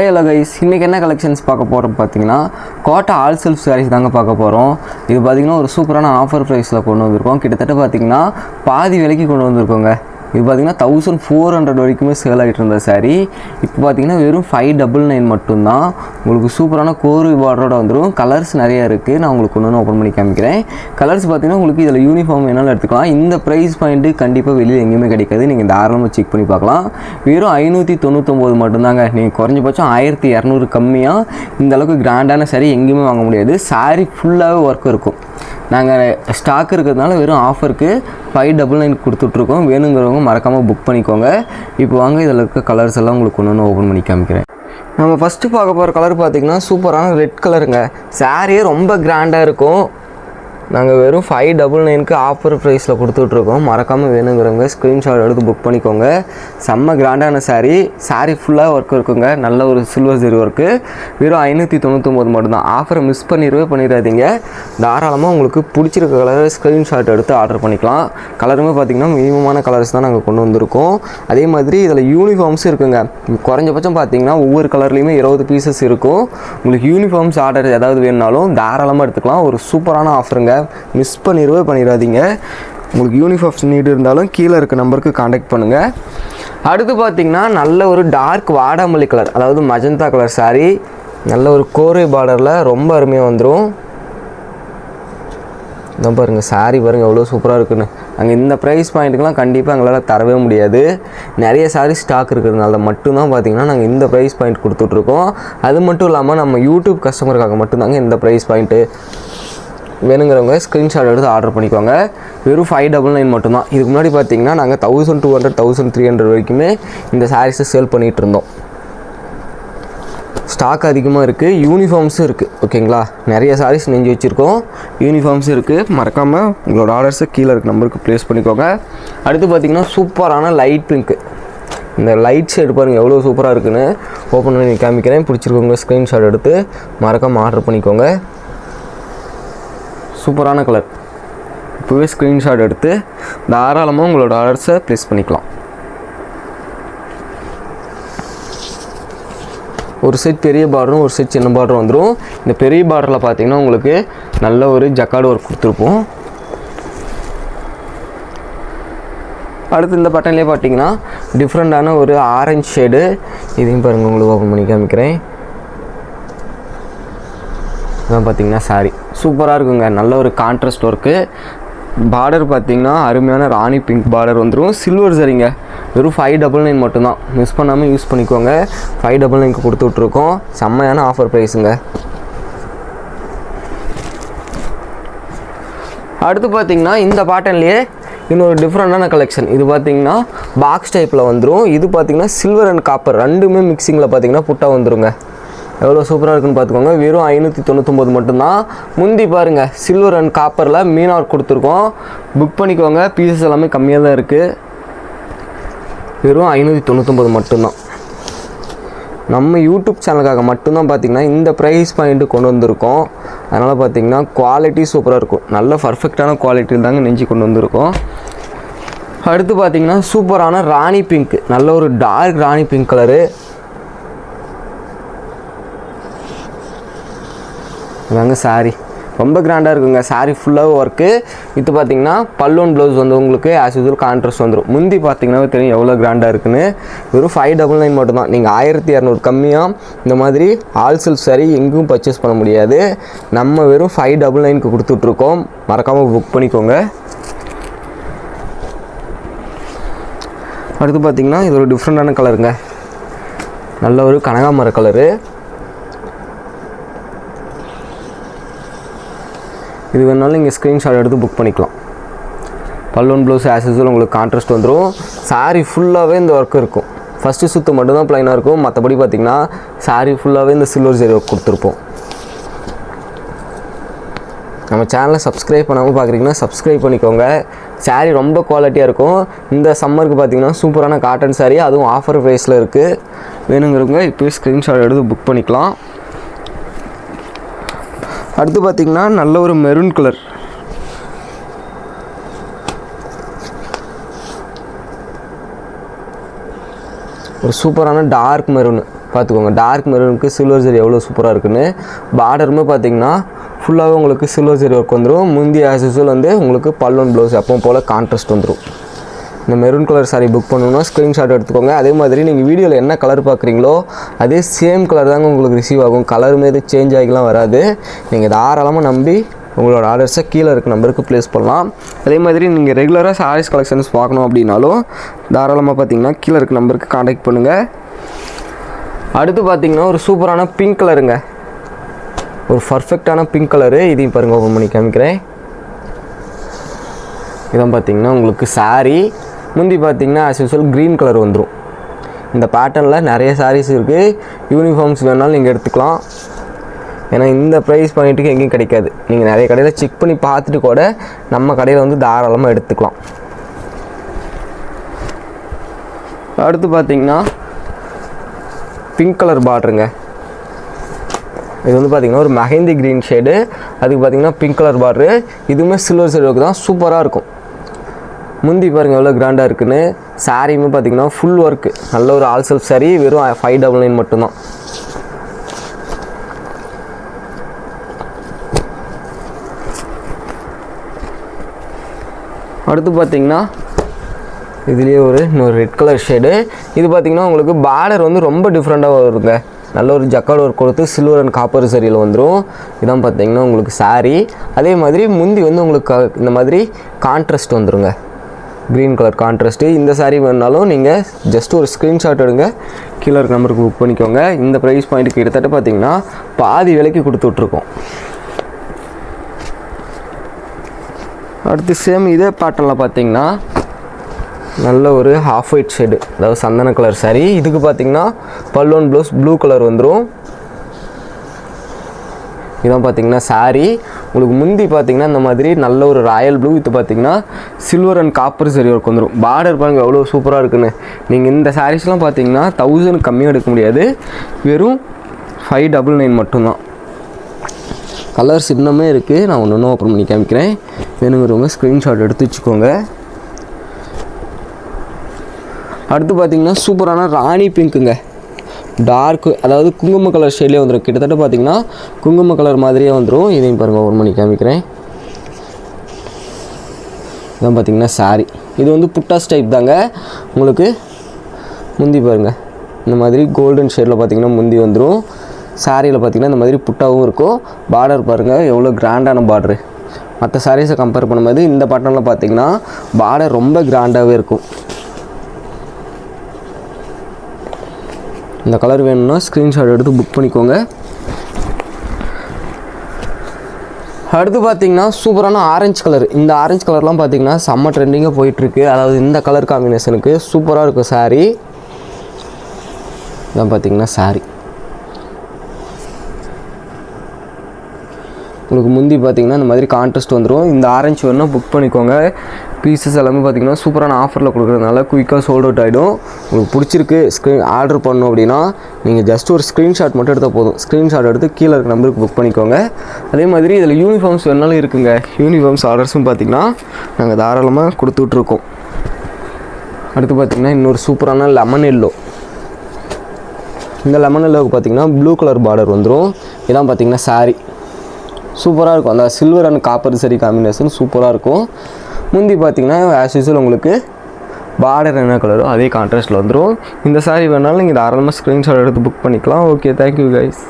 Hello guys, இன்றைக்கி என்ன collections பார்க்க போகிறோம் பார்த்தீங்கன்னா கோட்டா ஆல் செல்ஃப் சாரீஸ் தாங்க பார்க்க போகிறோம். இது பார்த்திங்கன்னா ஒரு சூப்பரான ஆஃபர் ப்ரைஸில் கொண்டு வந்திருக்கோம். கிட்டத்தட்ட பார்த்திங்கன்னா பாதி விலைக்கு கொண்டு வந்திருக்கோங்க. இது பார்த்திங்கன்னா 1400 வரைக்குமே சேல் ஆகிட்டு இருந்த சாரீ இப்போ பார்த்திங்கன்னா வெறும் 599 மட்டும்தான். உங்களுக்கு சூப்பரான கோரு பார்டரோட வந்துடும். கலர்ஸ் நிறையா இருக்குது. நான் உங்களுக்கு ஒன்று ஓப்பன் பண்ணி காமிக்கிறேன். கலர்ஸ் பார்த்திங்கன்னா உங்களுக்கு இதில் யூனிஃபார்ம் வேணாலும் எடுத்துக்கலாம். இந்த ப்ரைஸ் பாயிண்ட்டு கண்டிப்பாக வெளியில் எங்கேயுமே கிடைக்காது. நீங்கள் தாராளமாக செக் பண்ணி பார்க்கலாம். வெறும் 599 மட்டும்தாங்க. நீங்கள் குறைஞ்சபட்சம் 1200 கம்மியாக இந்த அளவுக்கு கிராண்டான சாரீ எங்கேயுமே வாங்க முடியாது. சாரீ ஃபுல்லாகவே ஒர்க் இருக்கும். நாங்கள் ஸ்டாக் இருக்கிறதுனால வெறும் ஆஃபருக்கு 599 கொடுத்துட்ருக்கோம். வேணுங்கிறவங்க மறக்காமல் புக் பண்ணிக்கோங்க. இப்போ வாங்க இதில் இருக்க கலர்ஸ் எல்லாம் உங்களுக்கு ஒன்று ஓப்பன் பண்ணி காமிக்கிறேன். நம்ம ஃபஸ்ட்டு பார்க்க போகிற கலர் பார்த்திங்கன்னா சூப்பரான ரெட் கலருங்க. சாரியே ரொம்ப கிராண்டாக இருக்கும். நாங்கள் வெறும் 599க்கு ஆஃபர் ப்ரைஸில் கொடுத்துட்ருக்கோம். மறக்காமல் வேணுங்கிறவங்க ஸ்க்ரீன்ஷாட் எடுத்து புக் பண்ணிக்கோங்க. செம்ம கிராண்டான சாரீ ஃபுல்லாக ஒர்க் இருக்குங்க. நல்ல ஒரு சில்வர் ஜெரி ஒர்க்கு. வெறும் 599 மட்டும்தான். ஆஃபரை மிஸ் பண்ணிடாதீங்க. தாராளமாக உங்களுக்கு பிடிச்சிருக்க கலரை ஸ்க்ரீன்ஷாட் எடுத்து ஆர்டர் பண்ணிக்கலாம். கலருமே பார்த்திங்கன்னா மினிமமான கலர்ஸ் தான் நாங்கள் கொண்டு வந்திருக்கோம். அதே மாதிரி இதில் யூனிஃபார்ம்ஸும் இருக்குங்க. குறைஞ்சபட்சம் பார்த்திங்கன்னா ஒவ்வொரு கலர்லேயுமே 20 பீசஸ் இருக்கும். உங்களுக்கு யூனிஃபார்ம்ஸ் ஆர்டர் ஏதாவது வேணுனாலும் தாராளமாக எடுத்துக்கலாம். ஒரு சூப்பரான ஆஃபருங்க. மிஸ் பண்ணிடாதீங்க. உங்களுக்கு யூனிஃபார்ம்ஸ் நீடு இருந்தாலும் கீழே இருக்க நம்பருக்கு காண்டாக்ட் பண்ணுங்கள். அடுத்து பார்த்திங்கன்னா நல்ல ஒரு டார்க் வாடாமல்லி கலர், அதாவது மஜந்தா கலர் சாரீ. நல்ல ஒரு கோரை பார்டரில் ரொம்ப அருமையாக வந்துடும். இதான் பாருங்கள், சாரீ பாருங்கள் எவ்வளோ சூப்பராக இருக்குன்னு. அங்கே இந்த ப்ரைஸ் பாயிண்ட்டுக்கெலாம் கண்டிப்பாக எங்களால் தரவே முடியாது. நிறைய சாரீ ஸ்டாக் இருக்கிறதுனால மட்டும்தான் பார்த்திங்கன்னா நாங்கள் இந்த ப்ரைஸ் பாயிண்ட் கொடுத்துட்ருக்கோம். அது மட்டும் இல்லாமல் நம்ம யூடியூப் கஸ்டமருக்காக மட்டும்தாங்க இந்த ப்ரைஸ் பாயிண்ட்டு. வேணுங்கிறவங்க ஸ்க்ரீன்ஷாட் எடுத்து ஆர்டர் பண்ணிக்கோங்க. வெறும் 599 மட்டும்தான். இதுக்கு முன்னாடி பார்த்திங்கன்னா நாங்கள் 1200 1300 வரைக்குமே இந்த சாரீஸை சேல் பண்ணிகிட்டு இருந்தோம். ஸ்டாக் அதிகமாக இருக்குது. யூனிஃபார்ம்ஸும் இருக்குது. ஓகேங்களா, நிறைய சாரீஸ் நெஞ்சு வச்சுருக்கோம். யூனிஃபார்ம்ஸும் இருக்குது. மறக்காமல் உங்களோட ஆர்டர்ஸை கீழே இருக்க நம்பருக்கு ப்ளேஸ் பண்ணிக்கோங்க. அடுத்து பார்த்திங்கன்னா சூப்பரான லைட் பிங்க்கு. இந்த லைட் ஷேட் பாருங்கள் எவ்வளோ சூப்பராக இருக்குன்னு. ஓப்பன் பண்ணி காமிக்கிறேன். பிடிச்சிருக்கவங்க ஸ்க்ரீன்ஷாட் எடுத்து மறக்காமல் ஆர்டர் பண்ணிக்கோங்க. சூப்பரான கலர். இப்போவே ஸ்க்ரீன்ஷாட் எடுத்து தாராளமாக உங்களோட ஆர்டர்ஸை ப்ளேஸ் பண்ணிக்கலாம். ஒரு செட் பெரிய பார்டரும் ஒரு செட் சின்ன பார்டரும் வந்துடும். இந்த பெரிய பார்டரில் பார்த்திங்கன்னா உங்களுக்கு நல்ல ஒரு ஜக்கார்டு ஒர்க் கொடுத்துருப்போம். அடுத்து இந்த பட்டன்லேயே பார்த்திங்கன்னா டிஃப்ரெண்ட்டான ஒரு ஆரஞ்சு ஷேடு. இதையும் பாருங்கள், உங்களுக்கு ஓப்பன் பண்ணி காமிக்கிறேன். இதான் பார்த்திங்கன்னா சாரீ சூப்பராக இருக்குங்க. நல்ல ஒரு கான்ட்ராஸ்ட் ஒர்க்கு. பார்டர் பார்த்திங்கன்னா அருமையான ராணி பிங்க் பார்டர் வந்துடும். சில்வர் சரிங்க. வெறும் 599 மட்டும்தான். மிஸ் பண்ணாமல் யூஸ் பண்ணிக்கோங்க. 599க்கு கொடுத்து விட்ருக்கோம். செம்மையான ஆஃபர் ப்ரைஸுங்க. அடுத்து பார்த்திங்கன்னா இந்த பேட்டர்ன்லேயே இன்னொரு டிஃப்ரெண்ட்டான கலெக்ஷன். இது பார்த்திங்கன்னா பாக்ஸ் டைப்பில் வந்துடும். இது பார்த்திங்கன்னா சில்வர் அண்ட் காப்பர் ரெண்டுமே மிக்சிங்கில் பார்த்திங்கன்னா புட்டாக வந்துடுங்க. எவ்வளோ சூப்பராக இருக்குன்னு பார்த்துக்கோங்க. வெறும் 599 மட்டும்தான். முந்தி பாருங்கள், சில்வர் அண்ட் காப்பரில் மீன் ஒர்க் கொடுத்துருக்கோம். புக் பண்ணிக்கோங்க. பீசஸ் எல்லாமே கம்மியாக தான் இருக்குது. வெறும் 599 மட்டும்தான். நம்ம யூடியூப் சேனலுக்காக மட்டும்தான் பார்த்திங்கன்னா இந்த ப்ரைஸ் பாயிண்ட்டு கொண்டு வந்திருக்கோம். அதனால் பார்த்திங்கன்னா குவாலிட்டி சூப்பராக இருக்கும். நல்ல பர்ஃபெக்டான குவாலிட்டியில் தாங்க நெஞ்சு கொண்டு வந்திருக்கோம். அடுத்து பார்த்திங்கன்னா சூப்பரான ராணி பிங்க். நல்ல ஒரு டார்க் ராணி பிங்க் கலரு. இதாங்க சாரீ. ரொம்ப கிராண்டாக இருக்குங்க. சாரீ ஃபுல்லாக ஒர்க்கு. இது பார்த்திங்கன்னா பல்லுவன் ப்ளவுஸ் வந்து உங்களுக்கு ஆஸ் யூஸ்வல் கான்ட்ராஸ்ட் வந்துடும். முந்தி பார்த்திங்கன்னா தெரியும் எவ்வளோ கிராண்டாக இருக்குன்னு. வெறும் 599 மட்டும்தான். நீங்கள் 1200 கம்மியாக இந்த மாதிரி ஆல் செல்ஃப் சாரீ எங்கேயும் பர்ச்சேஸ் பண்ண முடியாது. நம்ம வெறும் 599க்கு கொடுத்துட்ருக்கோம். மறக்காமல் புக் பண்ணிக்கோங்க. அடுத்து பார்த்திங்கன்னா இது ஒரு டிஃப்ரெண்ட்டான கலருங்க. நல்ல ஒரு கனகாமர கலரு. இது வேணாலும் நீங்கள் ஸ்க்ரீன்ஷாட் எடுத்து புக் பண்ணிக்கலாம். பல்லுவன் ப்ளவுஸ் ஆஸ் யூஸ்வல் உங்களுக்கு கான்ட்ராஸ்ட் வந்துடும். சாரீ ஃபுல்லாகவே இந்த ஒர்க் இருக்கும். ஃபஸ்ட்டு சுற்று மட்டும்தான் ப்ளைனாக இருக்கும். மற்றபடி பார்த்திங்கன்னா சாரீ ஃபுல்லாகவே இந்த சில்வர் ஜெரி ஒர்க் கொடுத்துருப்போம். நம்ம சேனலை சப்ஸ்கிரைப் பண்ணாமல் பார்க்குறீங்கன்னா சப்ஸ்கிரைப் பண்ணிக்கோங்க. சாரீ ரொம்ப குவாலிட்டியாக இருக்கும். இந்த சம்மருக்கு பார்த்திங்கன்னா சூப்பரான காட்டன் சாரீ, அதுவும் ஆஃபர் ப்ரைஸில் இருக்குது. வேணுங்கிறவங்க இப்போயே ஸ்க்ரீன்ஷாட் எடுத்து புக் பண்ணிக்கலாம். அடுத்து பார்த்திங்கன்னா நல்ல ஒரு மெரூன் கலர். ஒரு சூப்பரான டார்க் மெரூன். பார்த்துக்கோங்க. டார்க் மெரூனுக்கு சில்வர் ஜரி எவ்வளோ சூப்பராக இருக்குன்னு. பார்டருமே பார்த்தீங்கன்னா ஃபுல்லாகவே உங்களுக்கு சில்வர் ஜரி ஒர்க் வந்துடும். முந்தி ஆஸ் யூஸ்வல் வந்து உங்களுக்கு பல்லுவன் ப்ளவுஸ் எப்பவும் போல் கான்ட்ராஸ்ட் வந்துடும். இந்த மெரூன் கலர் சாரீ புக் பண்ணணும்னா ஸ்க்ரீன்ஷாட் எடுத்துக்கோங்க. அதே மாதிரி நீங்கள் வீடியோவில் என்ன கலர் பார்க்குறீங்களோ அதே சேம் கலர் தாங்க உங்களுக்கு ரிசீவ் ஆகும். கலருமே இது சேஞ்ச் ஆகிலாம் வராது. நீங்கள் தாராளமாக நம்பி உங்களோட ஆர்டர்ஸை கீழே இருக்க நம்பருக்கு ப்ளேஸ் பண்ணலாம். அதே மாதிரி நீங்கள் ரெகுலராக சாரீஸ் கலெக்ஷன்ஸ் பார்க்கணும் அப்படின்னாலும் தாராளமாக பார்த்தீங்கன்னா கீழே இருக்க நம்பருக்கு காண்டாக்ட் பண்ணுங்கள். அடுத்து பார்த்தீங்கன்னா ஒரு சூப்பரான பிங்க் கலருங்க, ஒரு பர்ஃபெக்டான பிங்க் கலரு. இதையும் பாருங்கள், ஓப்பன் பண்ணி காமிக்கிறேன். இதான் பார்த்தீங்கன்னா உங்களுக்கு சாரீ. முந்தி பார்த்தீங்கன்னா ஆஸ் யூஸ்வல் க்ரீன் கலர் வந்துடும். இந்த பேட்டர்னில் நிறைய சாரீஸ் இருக்குது. யூனிஃபார்ம்ஸ் வேணாலும் நீங்கள் எடுத்துக்கலாம். ஏன்னா இந்த ப்ரைஸ் பண்ணிட்டுக்கு எங்கேயும் கிடைக்காது. நீங்கள் நிறைய கடையில் செக் பண்ணி பார்த்துட்டு கூட நம்ம கடையில் வந்து தாராளமாக எடுத்துக்கலாம். அடுத்து பார்த்தீங்கன்னா பிங்க் கலர் பார்டருங்க. இது வந்து பார்த்திங்கன்னா ஒரு மெஹந்தி க்ரீன் ஷேடு, அதுக்கு பார்த்திங்கன்னா பிங்க் கலர் பார்டரு. இதுவுமே சில்வர் ஷேடுக்கு தான் சூப்பராக இருக்கும். முந்தி பாருங்கள் எவ்வளோ கிராண்டாக இருக்குன்னு. சாரியுமே பார்த்திங்கன்னா ஃபுல் ஒர்க்கு, நல்ல ஒரு ஆல் செல்ஃப் சாரீ. வெறும் 599 மட்டும்தான். அடுத்து பார்த்திங்கன்னா இதுலேயே இன்னொரு ரெட் கலர் ஷேடு. இது பார்த்திங்கன்னா உங்களுக்கு பார்டர் வந்து ரொம்ப டிஃப்ரெண்ட்டாக வருங்க. நல்ல ஒரு ஜக்கார்டு ஒர்க் கொடுத்து சில்வர் அண்ட் காப்பர் சரியில் வந்துடும். இதான் பார்த்திங்கன்னா உங்களுக்கு சாரீ. அதே மாதிரி முந்தி வந்து உங்களுக்கு இந்த மாதிரி கான்ட்ராஸ்ட் வந்துடுங்க, க்ரீன் கலர் கான்ட்ராஸ்ட்டு. இந்த சாரீ வேணுனாலும் நீங்கள் ஜஸ்ட் ஒரு ஸ்க்ரீன்ஷாட் எடுங்க, கீழே இருக்க நம்பருக்கு புக் பண்ணிக்கோங்க. இந்த ப்ரைஸ் பாயிண்ட்டுக்கு கிட்டத்தட்ட பார்த்திங்கன்னா பாதி விலைக்கு கொடுத்துட்ருக்கோம். அடுத்து சேம் இதே பேட்டர்னில் பார்த்திங்கன்னா நல்ல ஒரு ஹாஃப் ஒயிட் ஷேடு, அதாவது சந்தன கலர் சாரீ. இதுக்கு பார்த்திங்கன்னா பல்லுவன் ப்ளவுஸ் ப்ளூ கலர் வந்துடும். இதான் பார்த்திங்கன்னா சாரீ. உங்களுக்கு முந்தி பார்த்திங்கன்னா இந்த மாதிரி நல்ல ஒரு ராயல் ப்ளூ, இது பார்த்திங்கன்னா சில்வர் அண்ட் காப்பர் சரி ஒர்க் வந்துடும். பார்டர் பாருங்கள் எவ்வளோ சூப்பராக இருக்குன்னு. நீங்கள் இந்த சாரீஸ்லாம் பார்த்திங்கன்னா 1000 கம்மியாக எடுக்க முடியாது, வெறும் 599 மட்டும்தான். கலர்ஸ் இன்னுமே இருக்குது, நான் ஒன்று ஓப்பன் பண்ணி காமிக்கிறேன். வேணுங்கிறவங்க ஸ்க்ரீன்ஷாட் எடுத்து வச்சுக்கோங்க. அடுத்து பார்த்திங்கன்னா சூப்பரான ராணி பிங்க்குங்க, டார்க்கு, அதாவது குங்கும கலர் ஷேட்லேயே வந்துடும். கிட்டத்தட்ட பார்த்திங்கன்னா குங்கும கலர் மாதிரியே வந்துடும். இதையும் பாருங்கள், ஓப்பன் பண்ணி காமிக்கிறேன். இதான் பார்த்திங்கன்னா சாரீ. இது வந்து புட்டாஸ் டைப் தாங்க. உங்களுக்கு முந்தி பாருங்கள் இந்த மாதிரி கோல்டன் ஷேடில் பார்த்திங்கன்னா முந்தி வந்துடும். சாரியில் பார்த்திங்கன்னா இந்த மாதிரி புட்டாவும் இருக்கும். பார்டர் பாருங்கள் எவ்வளோ கிராண்டான பார்டரு. மற்ற சாரீஸை கம்பேர் பண்ணும்போது இந்த பேட்டர்னில் பார்த்திங்கன்னா பார்டர் ரொம்ப கிராண்டாகவே இருக்கும். இந்த கலர் வேணும்னா ஸ்க்ரீன்ஷாட் எடுத்து புக் பண்ணிக்கோங்க. அடுத்து பார்த்திங்கன்னா சூப்பரான ஆரஞ்சு கலர். இந்த ஆரஞ்சு கலர்லாம் பார்த்திங்கன்னா செம்ம ட்ரெண்டிங்காக போயிட்டுருக்கு. அதாவது இந்த கலர் காம்பினேஷனுக்கு சூப்பராக இருக்கும் சாரீ. இதான் பார்த்திங்கன்னா சாரீ. உங்களுக்கு முந்தி பார்த்திங்கன்னா இந்த மாதிரி கான்ட்ராஸ்ட் வந்துடும். இந்த ஆரஞ்சு வேணுன்னா புக் பண்ணிக்கோங்க. பீசஸ் எல்லாமே பார்த்திங்கன்னா சூப்பரான ஆஃபரில் கொடுக்குறதுனால குயிக்காக சோல்ட் அவுட் ஆகிடும். உங்களுக்கு பிடிச்சிருக்கு ஆர்டர் பண்ணணும் அப்படின்னா நீங்கள் ஜஸ்ட் ஒரு ஸ்க்ரீன்ஷாட் மட்டும் எடுத்தால் போதும். ஸ்க்ரீன்ஷாட் எடுத்து கீழே இருக்க நம்பருக்கு புக் பண்ணிக்கோங்க. அதே மாதிரி இதில் யூனிஃபார்ம்ஸ் வேணாலும் இருக்குங்க. யூனிஃபார்ம்ஸ் ஆர்டர்ஸும் பார்த்திங்கன்னா நாங்கள் தாராளமாக கொடுத்துட்ருக்கோம். அடுத்து பார்த்திங்கன்னா இன்னொரு சூப்பரான லெமன் எல்லோ. இந்த லெமன் எல்லோவுக்கு பார்த்திங்கன்னா ப்ளூ கலர் பார்டர் வந்துடும். இதான் பார்த்திங்கன்னா சாரீ சூப்பராக இருக்கும். அந்த சில்வர் அண்ட் காப்பர் சரி காம்பினேஷன் சூப்பராக இருக்கும். முந்தி பார்த்திங்கன்னா ஆஸ் யூஸ்வல் உங்களுக்கு பார்டர் என்ன கலரோ அதே கான்ட்ராஸ்ட்டில் வந்துடும். இந்த சாரீ வேணாலும் நீங்கள் தாராளமாக ஸ்க்ரீன்ஷாட் எடுத்து புக் பண்ணிக்கலாம். Okay, thank you guys.